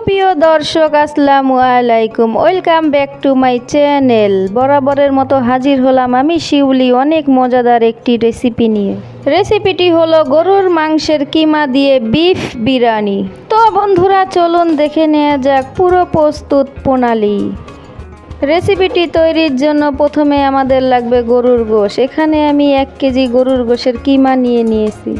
প্রিয় দর্শক, আসসালামু আলাইকুম। Welcome back to my channel. বরাবরের মতো হাজির হলাম আমি শিউলি অনেক মজাদার একটি রেসিপি নিয়ে। রেসিপিটি হলো গরুর মাংসের কিমা দিয়ে বিফ বিরিয়ানি। তো বন্ধুরা, চলুন দেখে নেওয়া যাক পুরো প্রস্তুত প্রণালী। রেসিপিটি তৈরির জন্য প্রথমে আমাদের লাগবে গরুর গোশ। এখানে আমি 1 কেজি গরুর গোশের কিমা নিয়েছি।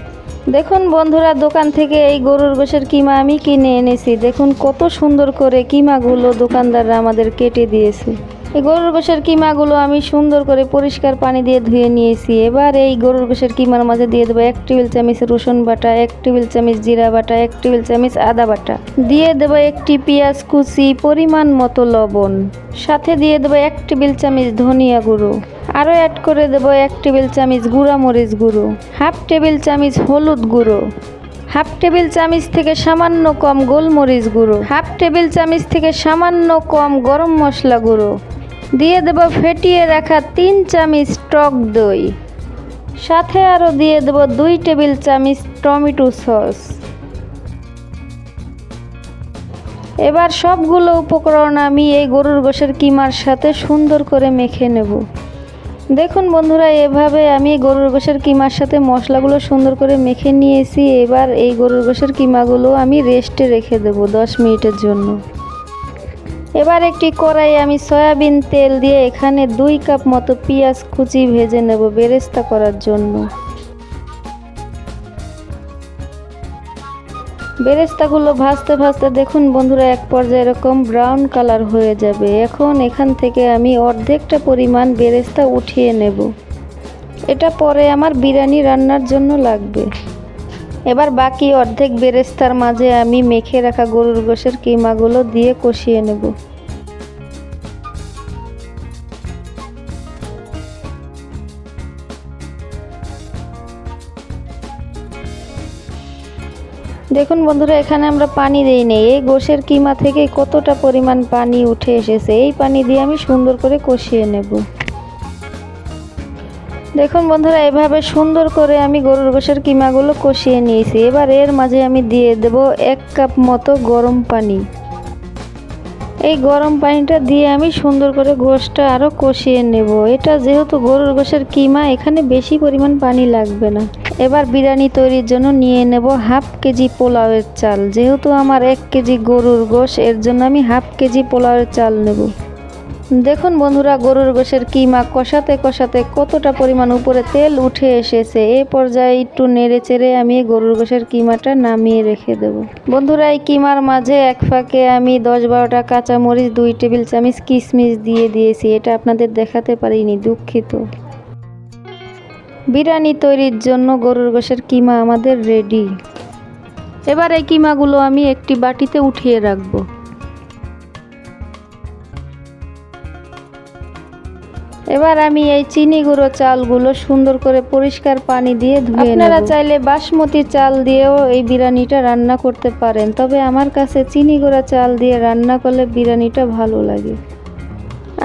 দেখুন বন্ধুরা, দোকান থেকে এই গরুর গোশের কিমা আমি কিনে এনেছি। দেখুন কত সুন্দর করে কিমাগুলো দোকানদাররা আমাদের কেটে দিয়েছে। এই গরুর গোশের কিমাগুলো আমি সুন্দর করে পরিষ্কার পানি দিয়ে ধুয়ে নিয়েছি। এবার এই গরুর গোশের কিমার মাঝে দিয়ে দেবো 1 টেবিল চামচ রসুন বাটা, 1 টেবিল চামচ জিরা বাটা, 1 টেবিল চামচ আদা বাটা, দিয়ে দেবো একটি পেঁয়াজ কুচি, পরিমাণ মতো লবণ, সাথে দিয়ে দেবো 1 টেবিল চামচ ধনিয়া গুঁড়ো, আরও অ্যাড করে দেবো 1 টেবিল চামচ গুঁড়া মরিচ গুঁড়ো, হাফ টেবিল চামচ হলুদ গুঁড়ো, হাফ টেবিল চামচ থেকে সামান্য কম গোলমরিচ গুঁড়ো, হাফ টেবিল চামচ থেকে সামান্য কম গরম মশলা গুঁড়ো, দিয়ে দেব ফেটিয়ে রাখা 3 চামচ টক দই, সাথে আরও দিয়ে দেব 2 টেবিল চামচ টমেটো সস। এবার সবগুলো উপকরণ আমি এই গরুর গোশের কিমার সাথে সুন্দর করে মেখে নেব। দেখুন বন্ধুরা, এভাবে আমি গরুর গোশের কিমার সাথে মশলাগুলো সুন্দর করে মেখে নিয়েছি। এবার এই গরুর গোশের কিমাগুলো আমি রেস্টে রেখে দেব 10 মিনিটের জন্য। এবার একটি কড়াইয়ে আমি সয়াবিন তেল দিয়ে এখানে 2 কাপ মতো পেঁয়াজ কুচি ভেজে নেব বেরেস্তা করার জন্য। বেরেস্তাগুলো ভাজতে ভাজতে দেখুন বন্ধুরা, এক পর্যায়ে এরকম ব্রাউন কালার হয়ে যাবে। এখন এখান থেকে আমি অর্ধেকটা পরিমাণ বেরেস্তা উঠিয়ে নেব। এটা পরে আমার বিরিয়ানি রান্নার জন্য লাগবে। এবার বাকি অর্ধেক বেরেস্তার মাঝে আমি মেখে রাখা গরুর গোশের কিমাগুলো দিয়ে কষিয়ে নেব। দেখুন বন্ধুরা, এখানে আমরা পানি দেই নেই। এই গোশের কিমা থেকে কতটা পরিমাণ পানি উঠে এসেছে, এই পানি দিয়ে আমি সুন্দর করে কষিয়ে নেব। দেখুন বন্ধুরা, এভাবে সুন্দর করে আমি গরুর গোশের কিমাগুলো কষিয়ে নিয়েছি। এবার এর মাঝে আমি দিয়ে দেব 1 কাপ মতো গরম পানি। এই গরম পানিটা দিয়ে আমি সুন্দর করে গোশটা আরও কষিয়ে নেব। এটা যেহেতু গরুর গোশের কিমা, এখানে বেশি পরিমাণ পানি লাগবে না। এবার বিরিয়ানি তৈরির জন্য নিয়ে নেব হাফ কেজি পোলাওয়ের চাল। যেহেতু আমার 1 কেজি গরুর গোশ, এর জন্য আমি হাফ কেজি পোলাওয়ের চাল নেব। দেখুন বন্ধুরা, গরুর গোশের কিমা কষাতে কষাতে কতটা পরিমাণ উপরে তেল উঠে এসেছে। এই পর্যায়ে একটু নেড়ে চেড়ে আমি গরুর গোশের কিমাটা নামিয়ে রেখে দেব। বন্ধুরা, এই কিমার মাঝে এক ফাঁকে আমি 10-12টা কাঁচামরিচ, 2 টেবিল চামচ কিশমিশ দিয়ে দিয়েছি। এটা আপনাদের দেখাতে পারিনি, দুঃখিত। বিরিয়ানি তৈরির জন্য গরুর গোশের কিমা আমাদের রেডি। এবার এই কিমাগুলো আমি একটি বাটিতে উঠিয়ে রাখবো। এবার আমি এই চিনি গুঁড়ো চালগুলো সুন্দর করে পরিষ্কার পানি দিয়ে ধুয়ে নেব। আপনারা চাইলে বাসমতি চাল দিয়েও এই বিরিয়ানিটা রান্না করতে পারেন, তবে আমার কাছে চিনি গুঁড়া চাল দিয়ে রান্না করলে বিরিয়ানিটা ভালো লাগে।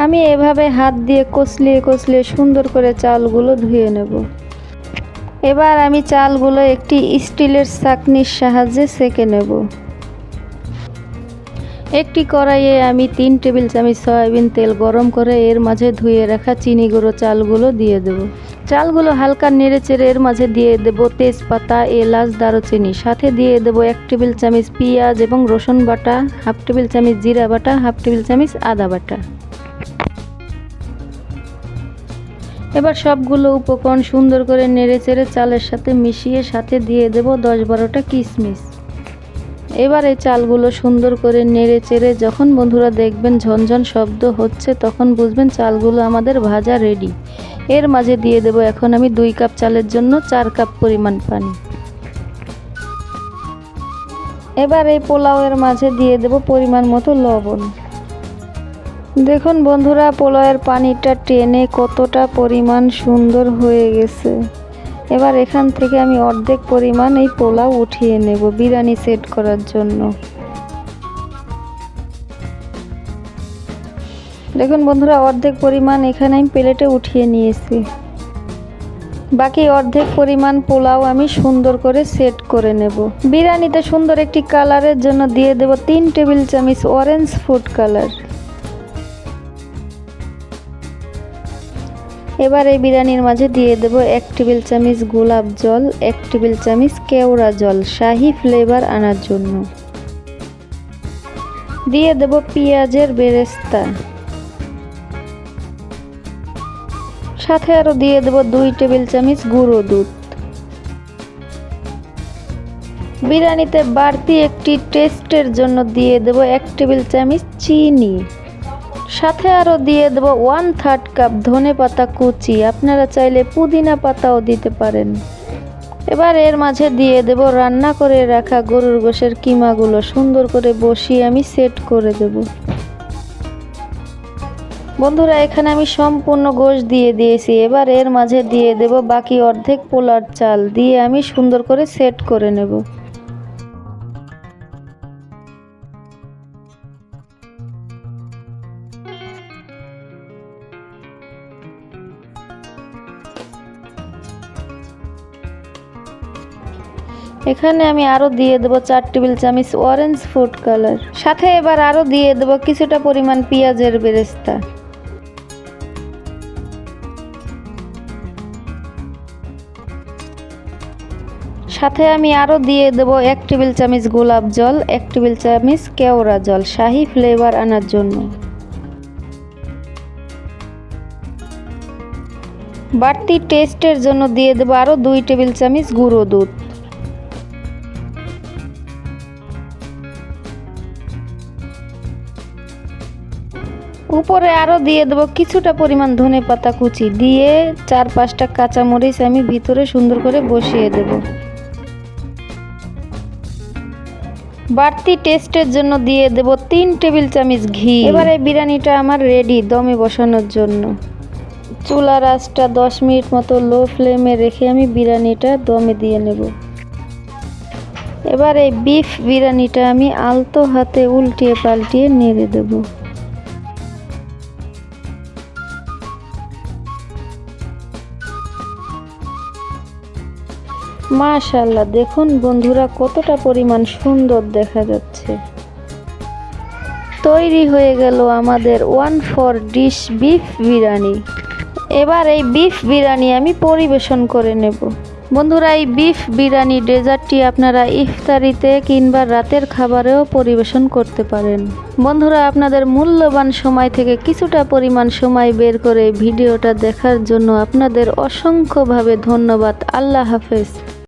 আমি এভাবে হাত দিয়ে কচলিয়ে কচলিয়ে সুন্দর করে চালগুলো ধুয়ে নেব। এবার আমি চালগুলো একটি স্টিলের ছাঁকনির সাহায্যে সেঁকে নেব। একটি কড়াইয়ে আমি 3 টেবিল চামচ সয়াবিন তেল গরম করে এর মাঝে ধুয়ে রাখা চিনি গুঁড়ো চালগুলো দিয়ে দেব। চালগুলো হালকা নেড়ে চেড়ে এর মাঝে দিয়ে দেব তেজপাতা, এলাচ, দারুচিনি, সাথে দিয়ে দেব 1 টেবিল চামচ পেঁয়াজ এবং রসুন বাটা, হাফ টেবিল চামচ জিরা বাটা, হাফ টেবিল চামচ আদা বাটা। এবার সবগুলো উপকরণ সুন্দর করে নেড়ে চেড়ে চালের সাথে মিশিয়ে সাথে দিয়ে দেব 10-12টা কিশমিশ। এবার এই চালগুলো সুন্দর করে নেড়ে চেড়ে যখন বন্ধুরা দেখবেন ঝনঝন শব্দ হচ্ছে, তখন বুঝবেন চালগুলো আমাদের ভাজা রেডি। এর মাঝে দিয়ে দেব এখন আমি 2 কাপ চালের জন্য 4 কাপ পরিমাণ পানি। এবার এই পোলাওয়ের মাঝে দিয়ে দেব পরিমাণ মতো লবণ। দেখুন বন্ধুরা, পোলাওয়ের পানিটা টেনে কতটা পরিমাণ সুন্দর হয়ে গেছে। এবার এখান থেকে আমি অর্ধেক পরিমাণ এই পোলাও উঠিয়ে নেব বিরিয়ানি সেট করার জন্য। দেখুন বন্ধুরা, অর্ধেক পরিমাণ এখানে আমি প্লেটে উঠিয়ে নিয়েছি। বাকি অর্ধেক পরিমাণ পোলাও আমি সুন্দর করে সেট করে নেব। বিরিয়ানিতে সুন্দর একটি কালারের জন্য দিয়ে দেব 3 টেবিল চামচ অরেঞ্জ ফুড কালার। এবার এই বিরিয়ানির মাঝে দিয়ে দেব 1 টেবিল চামচ গোলাপ জল, 1 টেবিল চামচ কেওড়া জল শাহি ফ্লেভার আনার জন্য। দিয়ে দেব পেঁয়াজের বেরেস্তা, সাথে আরো দিয়ে দেব 2 টেবিল চামচ গুঁড়ো দুধ। বিরিয়ানিতে বাড়তি একটি টেস্টের জন্য দিয়ে দেব 1 টেবিল চামচ চিনি, সাথে আরো দিয়ে দেব 1/3 কাপ ধনেপাতা কুচি, আপনারা চাইলে পুদিনা পাতাও দিতে পারেন। এবার এর মাঝে দিয়ে দেব রান্না করে রাখা গরুর গোশের কিমাগুলো, সুন্দর করে বসিয়ে আমি সেট করে দেব। বন্ধুরা, এখানে আমি সম্পূর্ণ গোশ দিয়ে দিয়েছি। এবার এর মাঝে দিয়ে দেব বাকি অর্ধেক পোলার চাল, দিয়ে আমি সুন্দর করে সেট করে নেব। এখানে আমি আরো দিয়ে দেব 4 টেবিল চামচ অরেঞ্জ ফুড কালার, সাথে এবার আরো দিয়ে দেব কিছুটা পরিমাণ পেঁয়াজের বেরেস্তা। সাথে আমি আরো দিয়ে দেব 1 টেবিল চামচ গোলাপ জল, 1 টেবিল চামচ কেওড়া জল শাহি ফ্লেভার আনার জন্য। বাড়তি টেস্টের জন্য দিয়ে দেব আরো 2 টেবিল চামচ গুঁড়ো দুধ। উপরে আরো দিয়ে দেব কিছুটা পরিমাণ ধনেপাতা কুচি, দিয়ে 4-5টা কাঁচামরিচ আমি ভিতরে সুন্দর করে বসিয়ে দেব। বাড়তি টেস্টের জন্য দিয়ে দেব 3 টেবিল চামচ ঘি। এবারে বিরিয়ানিটা আমার রেডি দমে বসানোর জন্য। চুলার আঁচটা 10 মিনিট মতো লো ফ্লেমে রেখে আমি বিরিয়ানিটা দমে দিয়ে নেব। এবার এই বিফ বিরিয়ানিটা আমি আলতো হাতে উল্টিয়ে পাল্টিয়ে নেড়ে দেব। মাশাআল্লাহ, দেখুন বন্ধুরা কতটা পরিমাণ সুন্দর দেখা যাচ্ছে। তৈরি হয়ে গেল আমাদের 1 ডিশ বিফ বিরিয়ানি। এবার এই বিফ বিরিয়ানি আমি পরিবেশন করে নেব। বন্ধুরা, এই বিফ বিরিয়ানি ডেজার্টটি আপনারা ইফতারিতে কিংবা রাতের খাবারেও পরিবেশন করতে পারেন। বন্ধুরা, আপনাদের মূল্যবান সময় থেকে কিছুটা পরিমাণ সময় বের করে ভিডিওটা দেখার জন্য আপনাদের অসংখ্যভাবে ধন্যবাদ। আল্লাহ হাফেজ।